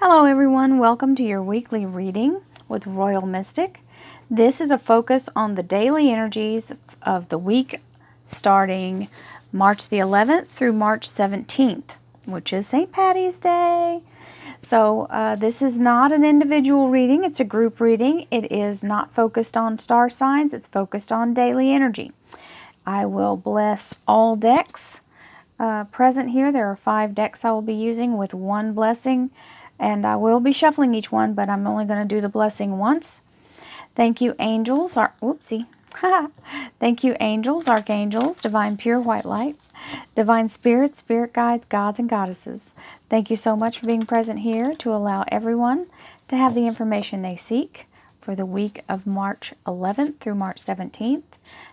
Hello everyone, welcome to your weekly reading with Royal Mystic. This is a focus on the daily energies of the week starting March the 11th through March 17th, which is St. Patty's Day. So this is not an individual reading, it's a group reading. It is not focused on star signs, it's focused on daily energy. I will bless all decks present here. There are 5 decks I will be using with one blessing. And I will be shuffling each one, but I'm only going to do the blessing once. Thank you, angels. Thank you, angels, archangels, divine pure white light, divine spirits, spirit guides, gods, and goddesses. Thank you so much for being present here to allow everyone to have the information they seek for the week of March 11th through March 17th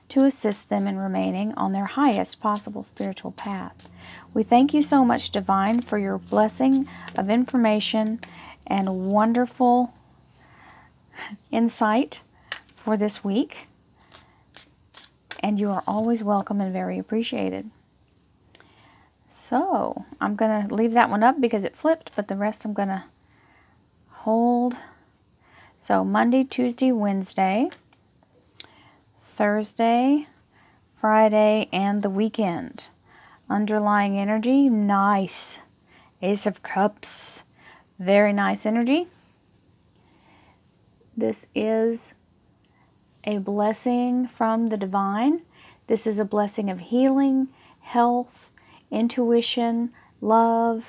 to assist them in remaining on their highest possible spiritual path. We thank you so much, Divine, for your blessing of information and wonderful insight for this week. And you are always welcome and very appreciated. So, I'm going to leave that one up because it flipped, but the rest I'm going to hold. So, Monday, Tuesday, Wednesday, Thursday, Friday, and the weekend. Underlying energy, nice. Ace of Cups, very nice energy. This is a blessing from the divine. This is a blessing of healing, health, intuition, love,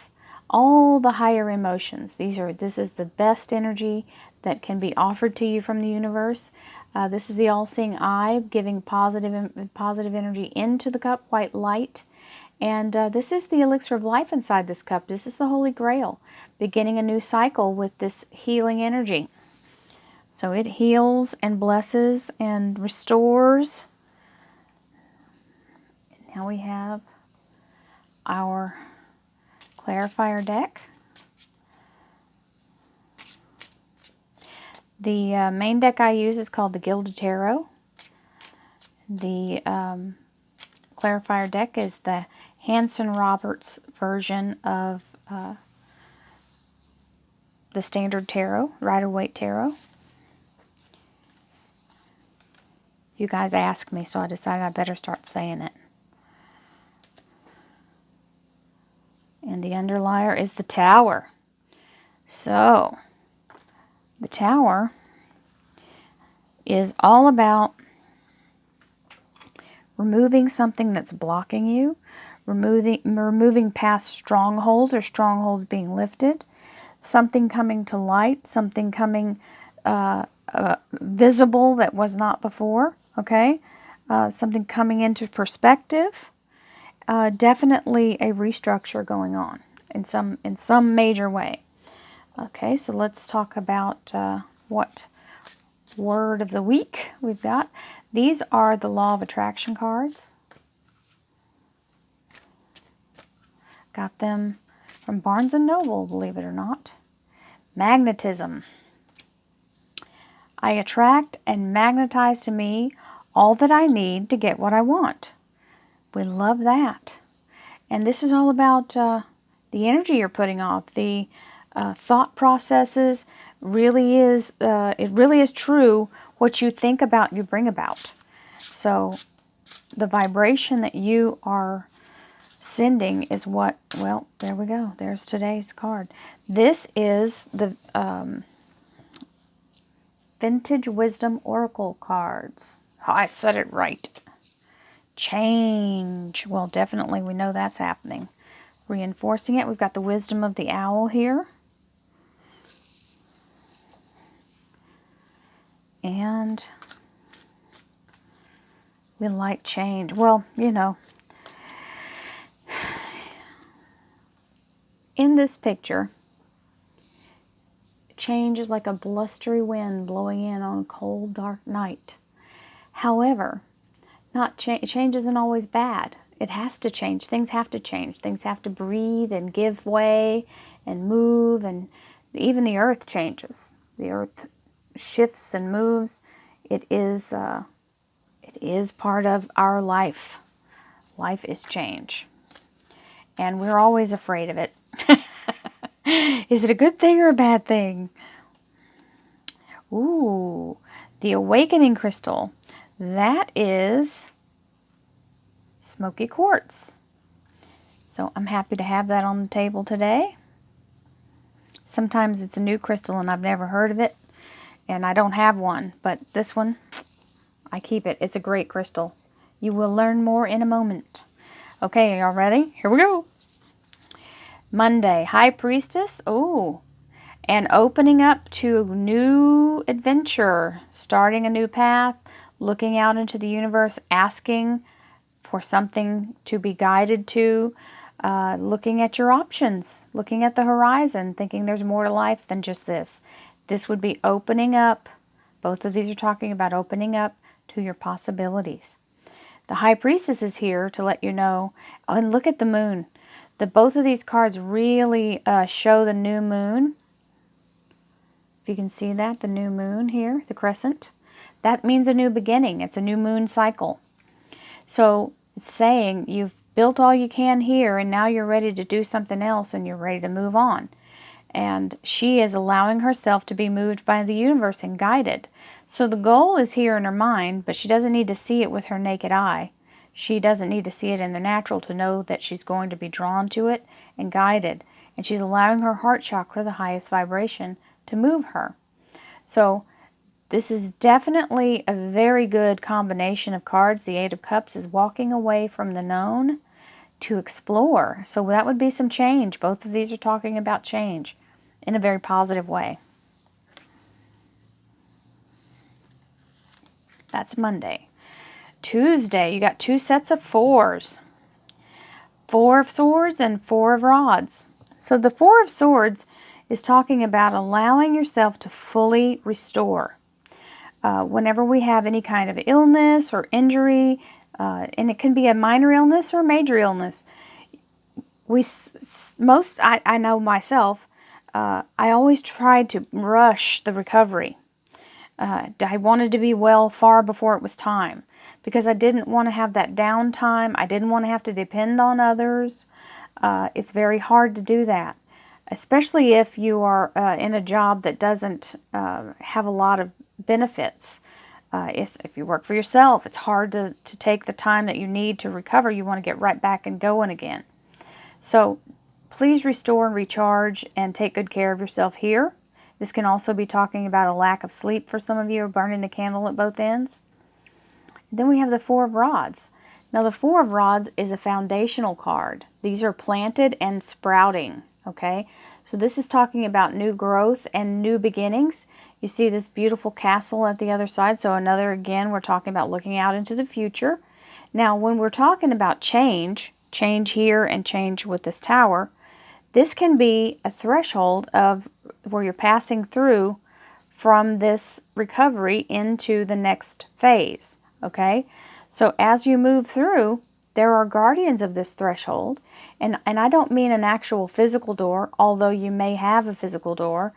all the higher emotions. This is the best energy that can be offered to you from the universe. This is the all-seeing eye giving positive energy into the cup, white light. And this is the elixir of life inside this cup. This is the Holy Grail, beginning a new cycle with this healing energy. So it heals and blesses and restores. Now we have our clarifier deck. The main deck I use is called the Gilded Tarot. The clarifier deck is the Hanson Roberts version of the standard tarot, Rider-Waite tarot. You guys asked me, so I decided I better start saying it. And the underlier is the Tower. So, the Tower is all about removing something that's blocking you, removing past strongholds or strongholds being lifted, something coming to light, something coming visible that was not before, okay? Something coming into perspective. Definitely a restructure going on in some major way. Okay, so let's talk about what word of the week we've got. These are the Law of Attraction cards. Got them from Barnes & Noble, believe it or not. Magnetism. I attract and magnetize to me all that I need to get what I want. We love that. And this is all about the energy you're putting off, the thought processes. It really is true. What you think about, you bring about. So the vibration that you are sending is what, well, there we go. There's today's card. This is the Vintage Wisdom Oracle cards. Oh, I said it right. Change. Well, definitely we know that's happening. Reinforcing it, we've got the Wisdom of the Owl here. And we like change. Well, you know, in this picture, change is like a blustery wind blowing in on a cold, dark night. However, change isn't always bad. It has to change. Things have to change. Things have to breathe and give way and move, and even the earth changes. The earth shifts and moves. It is part of our life. Life is change. And we're always afraid of it. Is it a good thing or a bad thing? Ooh, the awakening crystal. That is smoky quartz. So I'm happy to have that on the table today. Sometimes it's a new crystal and I've never heard of it, and I don't have one, but this one, I keep it. It's a great crystal. You will learn more in a moment. Okay, y'all ready? Here we go. Monday, High Priestess. Ooh, and opening up to new adventure, starting a new path, looking out into the universe, asking for something to be guided to, looking at your options, looking at the horizon, thinking there's more to life than just this. This would be opening up. Both of these are talking about opening up to your possibilities. The High Priestess is here to let you know, and look at the moon. Both of these cards really show the new moon. If you can see that, the new moon here, the crescent. That means a new beginning. It's a new moon cycle. So it's saying you've built all you can here, and now you're ready to do something else, and you're ready to move on. And she is allowing herself to be moved by the universe and guided. So the goal is here in her mind, but she doesn't need to see it with her naked eye. She doesn't need to see it in the natural to know that she's going to be drawn to it and guided. And she's allowing her heart chakra, the highest vibration, to move her. So this is definitely a very good combination of cards. The Eight of Cups is walking away from the known to explore. So that would be some change. Both of these are talking about change in a very positive way. That's Monday. Tuesday, you got two sets of fours. Four of Swords and Four of Rods. So the Four of Swords is talking about allowing yourself to fully restore. Whenever we have any kind of illness or injury, and it can be a minor illness or a major illness, I know myself, I always tried to rush the recovery. I wanted to be well far before it was time because I didn't want to have that downtime. I didn't want to have to depend on others. It's very hard to do that, especially if you are in a job that doesn't have a lot of benefits. If you work for yourself, it's hard to take the time that you need to recover. You want to get right back and going again. So please restore and recharge and take good care of yourself here. This can also be talking about a lack of sleep for some of you, or burning the candle at both ends. Then we have the Four of Rods. Now the Four of Rods is a foundational card. These are planted and sprouting, okay? So this is talking about new growth and new beginnings. You see this beautiful castle at the other side. So again, we're talking about looking out into the future. Now when we're talking about change here and change with this tower, this can be a threshold of where you're passing through from this recovery into the next phase, okay? So as you move through, there are guardians of this threshold, and I don't mean an actual physical door, although you may have a physical door.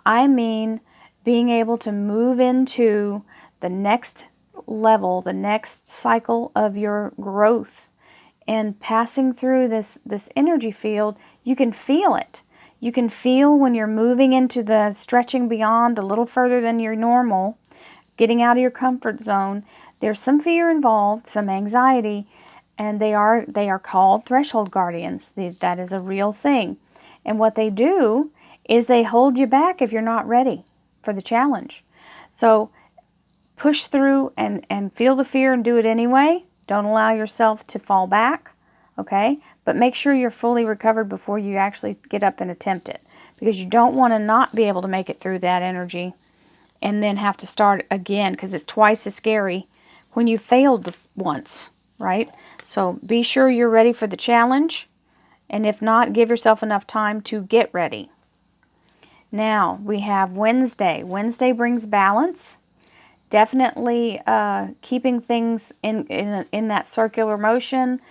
I mean being able to move into the next level, the next cycle of your growth, and passing through this energy field. You can feel it. You can feel when you're moving into the stretching beyond a little further than your normal, getting out of your comfort zone. There's some fear involved, some anxiety, and they are called threshold guardians. That is a real thing. And what they do is they hold you back if you're not ready for the challenge. So push through and feel the fear and do it anyway. Don't allow yourself to fall back, okay? But make sure you're fully recovered before you actually get up and attempt it, because you don't want to not be able to make it through that energy and then have to start again, because it's twice as scary when you failed once, right? So be sure you're ready for the challenge, and if not, give yourself enough time to get ready. Now we have Wednesday. Wednesday brings balance. Definitely keeping things in that circular motion.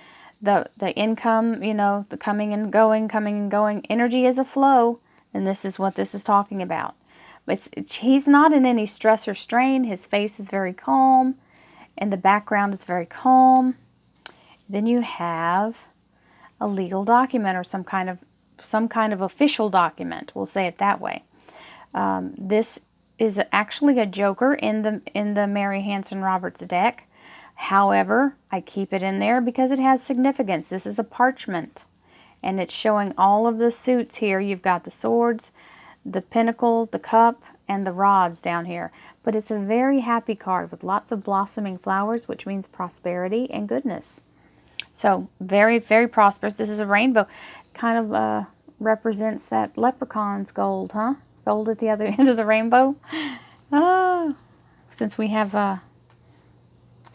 The income, the coming and going. Energy is a flow, and this is what this is talking about. He's not in any stress or strain. His face is very calm, and the background is very calm. Then you have a legal document or some kind of some kind of official document. We'll say it that way. This is actually a joker in the Mary Hanson Roberts deck. However, I keep it in there because it has significance. This is a parchment, and it's showing all of the suits here. You've got the swords, the pentacle, the cup, and the rods down here. But it's a very happy card with lots of blossoming flowers, which means prosperity and goodness. So very, very prosperous. This is a rainbow. Kind of represents that leprechaun's gold, huh? Gold at the other end of the rainbow. Oh, since we have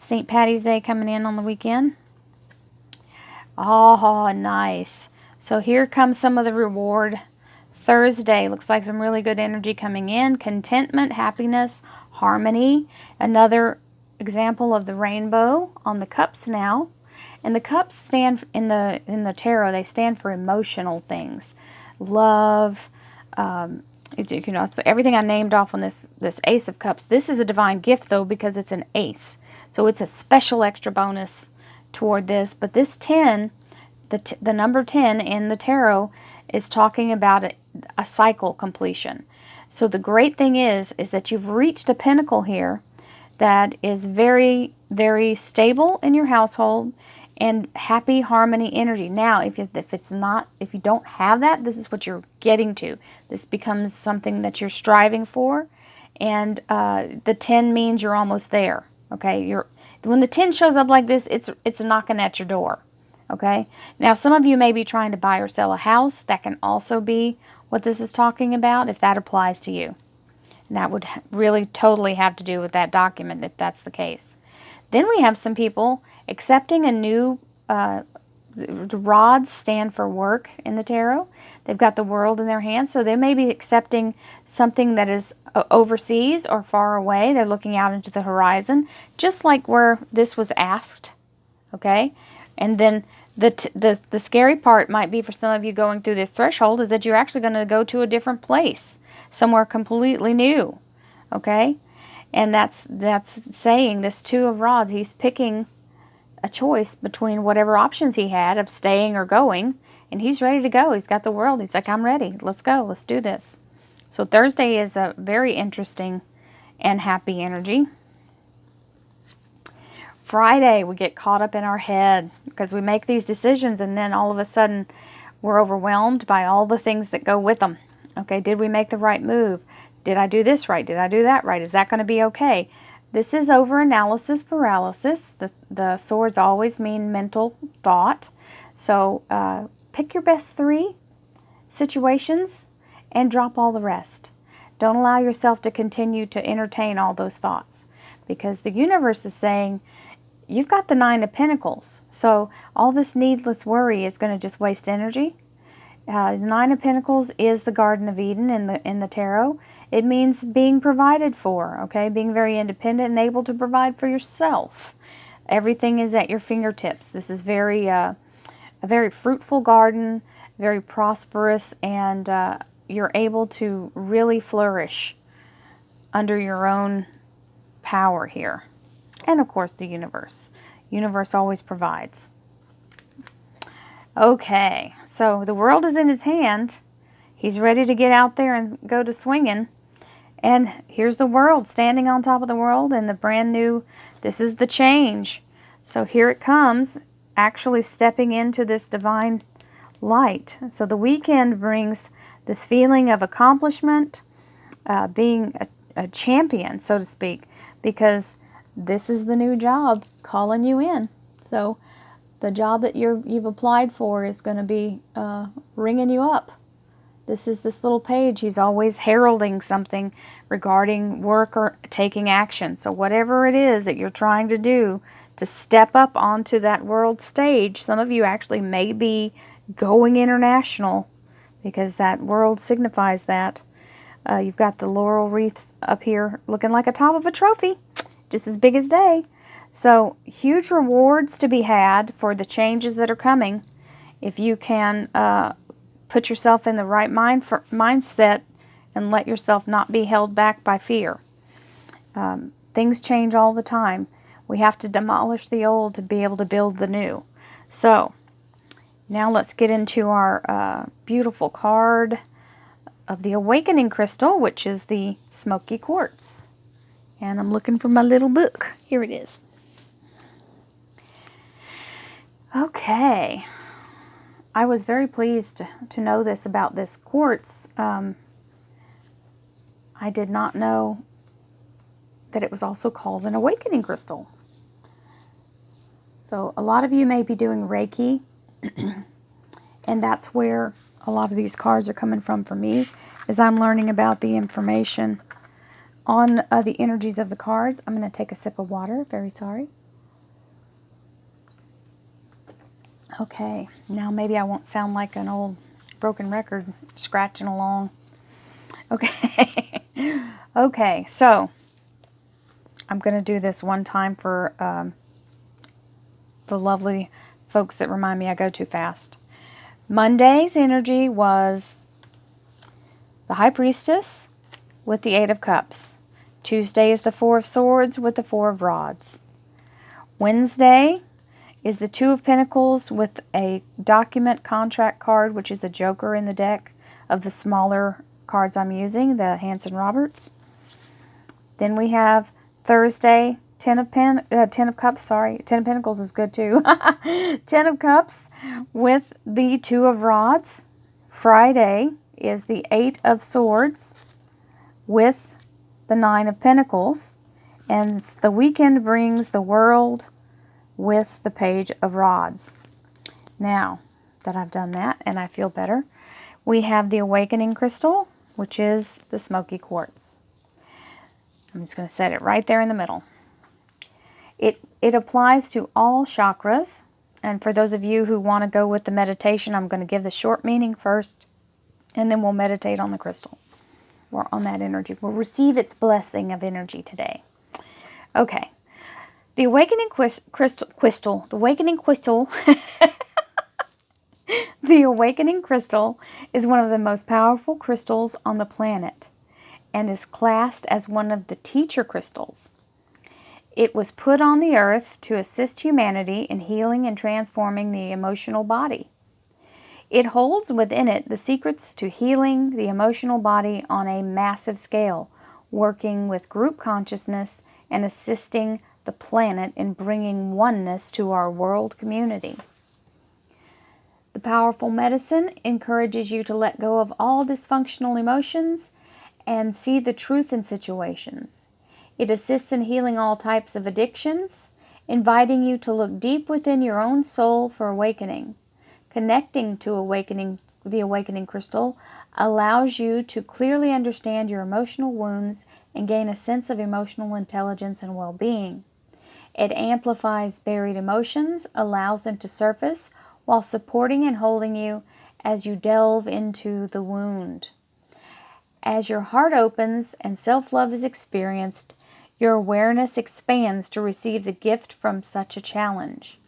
St. Patty's Day coming in on the weekend. Oh, nice. So here comes some of the reward. Thursday looks like some really good energy coming in. Contentment, happiness, harmony. Another example of the rainbow on the cups now. And the cups stand in the tarot. They stand for emotional things, love. You know, so everything I named off on this Ace of Cups. This is a divine gift though because it's an ace, so it's a special extra bonus toward this. But this 10, the number 10 in the tarot, is talking about a cycle completion. So the great thing is that you've reached a pinnacle here that is very, very stable in your household and happy harmony energy. Now, if you don't have that, this is what you're getting to. This becomes something that you're striving for, and the 10 means you're almost there. Okay, when the 10 shows up like this, it's knocking at your door. Okay, now some of you may be trying to buy or sell a house. That can also be what this is talking about if that applies to you. And that would really totally have to do with that document if that's the case. Then we have some people accepting a new, the rods stand for work in the tarot. They've got the world in their hands, so they may be accepting something that is overseas or far away. They're looking out into the horizon, just like where this was asked, okay? And then the scary part might be for some of you going through this threshold is that you're actually going to go to a different place, somewhere completely new, okay? And that's saying this Two of Rods, he's picking a choice between whatever options he had of staying or going, and he's ready to go. He's got the world. He's like, I'm ready. Let's go. Let's do this. So Thursday is a very interesting and happy energy. Friday, we get caught up in our head because we make these decisions and then all of a sudden we're overwhelmed by all the things that go with them. Okay, did we make the right move? Did I do this right? Did I do that right? Is that going to be okay? This is over-analysis paralysis. The swords always mean mental thought. So pick your best 3 situations and drop all the rest. Don't allow yourself to continue to entertain all those thoughts, because the universe is saying, you've got the 9 of Pentacles. So all this needless worry is going to just waste energy. 9 of Pentacles is the Garden of Eden in the tarot. It means being provided for, okay? Being very independent and able to provide for yourself. Everything is at your fingertips. This is a very fruitful garden, very prosperous, and you're able to really flourish under your own power here. And of course the universe. Universe always provides. Okay, so the world is in his hand. He's ready to get out there and go to swinging. And here's the world standing on top of the world, and the brand new, this is the change. So here it comes, actually stepping into this divine light. So the weekend brings this feeling of accomplishment, being a champion, so to speak, because this is the new job calling you in. So the job that you've applied for is going to be ringing you up. This is this little page. He's always heralding something regarding work or taking action. So whatever it is that you're trying to do to step up onto that world stage, some of you actually may be going international because that world signifies that. You've got the laurel wreaths up here looking like a top of a trophy, just as big as day. So huge rewards to be had for the changes that are coming if you can put yourself in the right mindset and let yourself not be held back by fear. Things change all the time. We have to demolish the old to be able to build the new. So now let's get into our beautiful card of the awakening crystal, which is the smoky quartz. And I'm looking for my little book. Here it is. Okay. I was very pleased to know this about this quartz. I did not know that it was also called an awakening crystal. So a lot of you may be doing Reiki, and that's where a lot of these cards are coming from for me, as I'm learning about the information on the energies of the cards. I'm going to take a sip of water. Very sorry. Okay, now maybe I won't sound like an old broken record scratching along. Okay. Okay, so I'm going to do this one time for the lovely folks that remind me I go too fast. Monday's energy was the High Priestess with the Eight of Cups. Tuesday is the Four of Swords with the Four of Rods. Wednesday is the Two of Pentacles with a document contract card, which is a joker in the deck of the smaller cards I'm using, the Hanson Roberts. Then we have Thursday, Ten of Cups, sorry. Ten of Pentacles is good too. Ten of Cups with the Two of Rods. Friday is the Eight of Swords with the Nine of Pentacles. And the weekend brings the World with the Page of Rods. Now that I've done that and I feel better, we have the Awakening Crystal, which is the Smoky Quartz. I'm just going to set it right there in the middle. It applies to all chakras, and for those of you who want to go with the meditation, I'm going to give the short meaning first, and then we'll meditate on the crystal, or on that energy. We'll receive its blessing of energy today. Okay. The Awakening Crystal, the Awakening Crystal, the Awakening Crystal is one of the most powerful crystals on the planet and is classed as one of the teacher crystals. It was put on the earth to assist humanity in healing and transforming the emotional body. It holds within it the secrets to healing the emotional body on a massive scale, working with group consciousness and assisting the planet in bringing oneness to our world community. The powerful medicine encourages you to let go of all dysfunctional emotions and see the truth in situations. It assists in healing all types of addictions, inviting you to look deep within your own soul for awakening. Connecting to the awakening crystal allows you to clearly understand your emotional wounds and gain a sense of emotional intelligence and well-being. It amplifies buried emotions, allows them to surface, while supporting and holding you as you delve into the wound. As your heart opens and self-love is experienced, your awareness expands to receive the gift from such a challenge.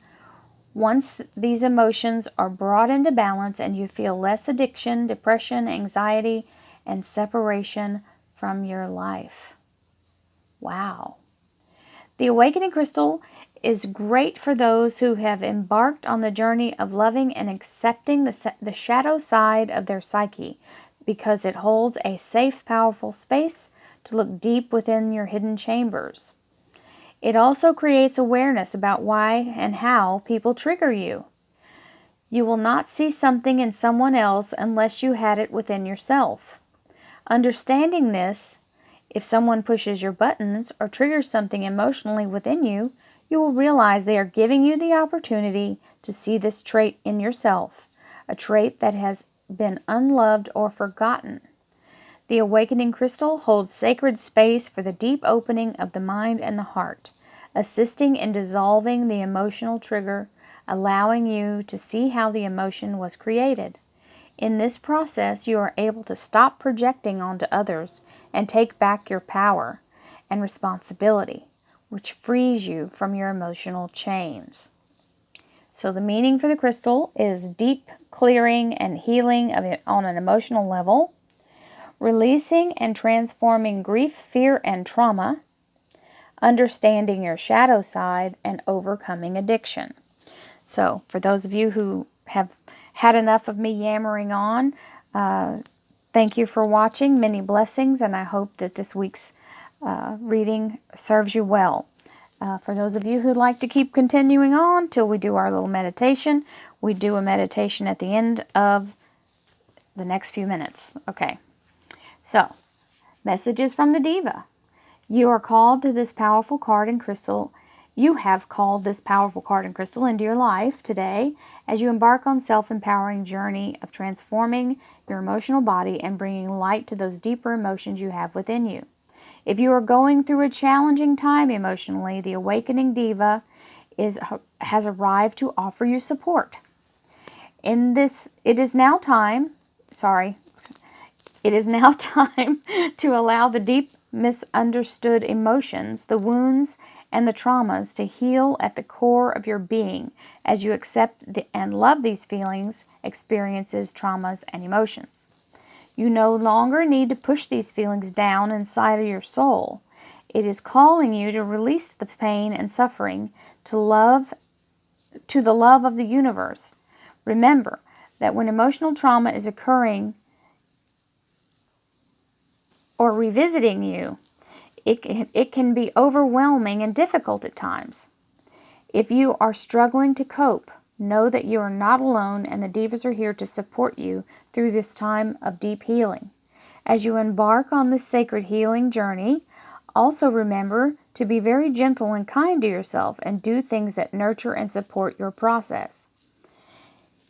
Once these emotions are brought into balance and you feel less addiction, depression, anxiety, and separation from your life. Wow. The Awakening Crystal is great for those who have embarked on the journey of loving and accepting the shadow side of their psyche, because it holds a safe, powerful space to look deep within your hidden chambers. It also creates awareness about why and how people trigger you. You will not see something in someone else unless you had it within yourself. Understanding this, if someone pushes your buttons or triggers something emotionally within you, you will realize they are giving you the opportunity to see this trait in yourself, a trait that has been unloved or forgotten. The Awakening Crystal holds sacred space for the deep opening of the mind and the heart, assisting in dissolving the emotional trigger, allowing you to see how the emotion was created. In this process, you are able to stop projecting onto others and take back your power and responsibility, which frees you from your emotional chains. So the meaning for the crystal is deep clearing and healing of it on an emotional level, releasing and transforming grief, fear, and trauma, understanding your shadow side, and overcoming addiction. So for those of you who have had enough of me yammering on. Thank you for watching. Many blessings, and I hope that this week's reading serves you well. For those of you who'd like to keep continuing on till we do our little meditation, we do a meditation at the end of the next few minutes. Okay, so messages from the Diva. You are called to this powerful card and crystal. You have called this powerful card and crystal into your life today as you embark on self-empowering journey of transforming your emotional body and bringing light to those deeper emotions you have within you. If you are going through a challenging time emotionally, the Awakening Diva has arrived to offer you support. It is now time to allow the deep misunderstood emotions, the wounds, and the traumas to heal at the core of your being as you accept and love these feelings, experiences, traumas, and emotions. You no longer need to push these feelings down inside of your soul. It is calling you to release the pain and suffering to the love of the universe. Remember that when emotional trauma is occurring or revisiting you, it can be overwhelming and difficult at times. If you are struggling to cope, know that you are not alone and the Divas are here to support you through this time of deep healing. As you embark on this sacred healing journey, also remember to be very gentle and kind to yourself and do things that nurture and support your process.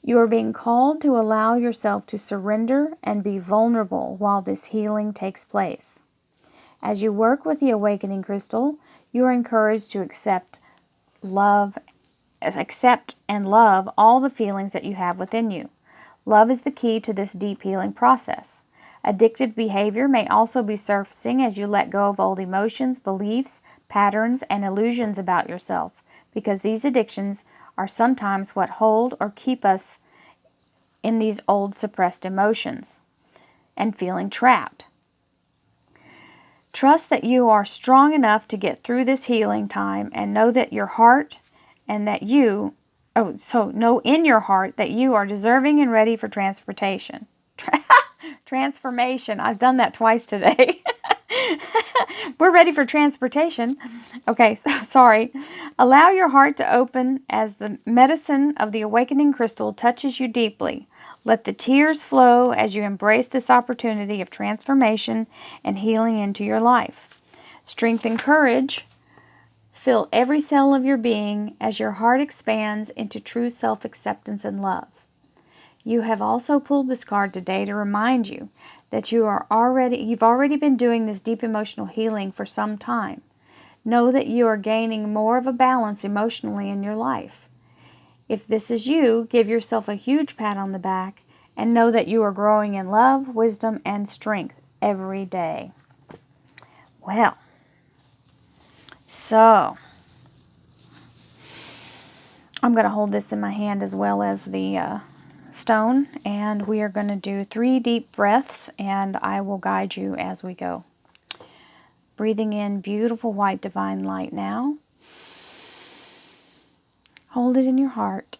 You are being called to allow yourself to surrender and be vulnerable while this healing takes place. As you work with the Awakening Crystal, you are encouraged to accept and love all the feelings that you have within you. Love is the key to this deep healing process. Addictive behavior may also be surfacing as you let go of old emotions, beliefs, patterns, and illusions about yourself, because these addictions are sometimes what hold or keep us in these old suppressed emotions and feeling trapped. Trust that you are strong enough to get through this healing time and know that your heart and that know in your heart that you are deserving and ready for transformation. Transformation. I've done that twice today. We're ready for transportation. Okay, so sorry. Allow your heart to open as the medicine of the Awakening Crystal touches you deeply. Let the tears flow as you embrace this opportunity of transformation and healing into your life. Strength and courage fill every cell of your being as your heart expands into true self-acceptance and love. You have also pulled this card today to remind you that you've already been doing this deep emotional healing for some time. Know that you are gaining more of a balance emotionally in your life. If this is you, give yourself a huge pat on the back and know that you are growing in love, wisdom, and strength every day. Well, so I'm going to hold this in my hand as well as the stone, and we are going to do 3 deep breaths, and I will guide you as we go. Breathing in beautiful white divine light now. Hold it in your heart.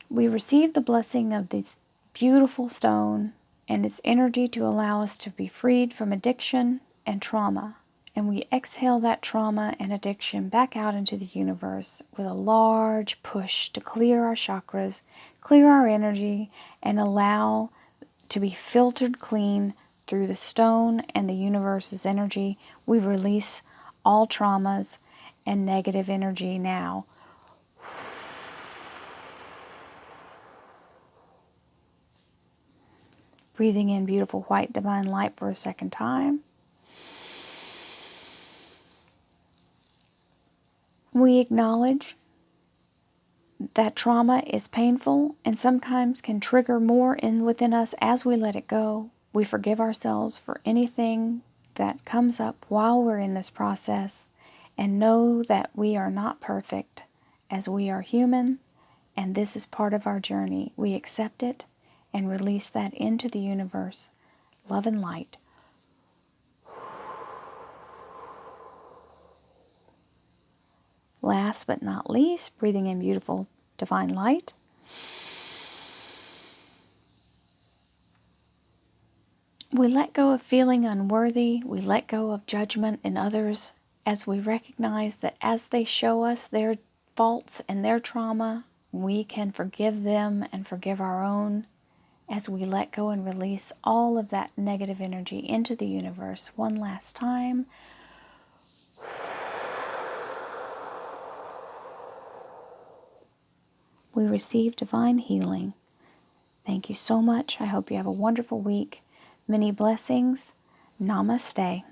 We receive the blessing of this beautiful stone and its energy to allow us to be freed from addiction and trauma. And we exhale that trauma and addiction back out into the universe with a large push to clear our chakras, clear our energy, and allow to be filtered clean through the stone and the universe's energy. We release all traumas and negative energy now. Breathing in beautiful white divine light for a second time. We acknowledge that trauma is painful and sometimes can trigger more within us as we let it go. We forgive ourselves for anything that comes up while we're in this process and know that we are not perfect as we are human, and this is part of our journey. We accept it and release that into the universe. Love and light. Last but not least, breathing in beautiful divine light. We let go of feeling unworthy. We let go of judgment in others as we recognize that as they show us their faults and their trauma, we can forgive them and forgive our own as we let go and release all of that negative energy into the universe one last time. We receive divine healing. Thank you so much. I hope you have a wonderful week. Many blessings. Namaste.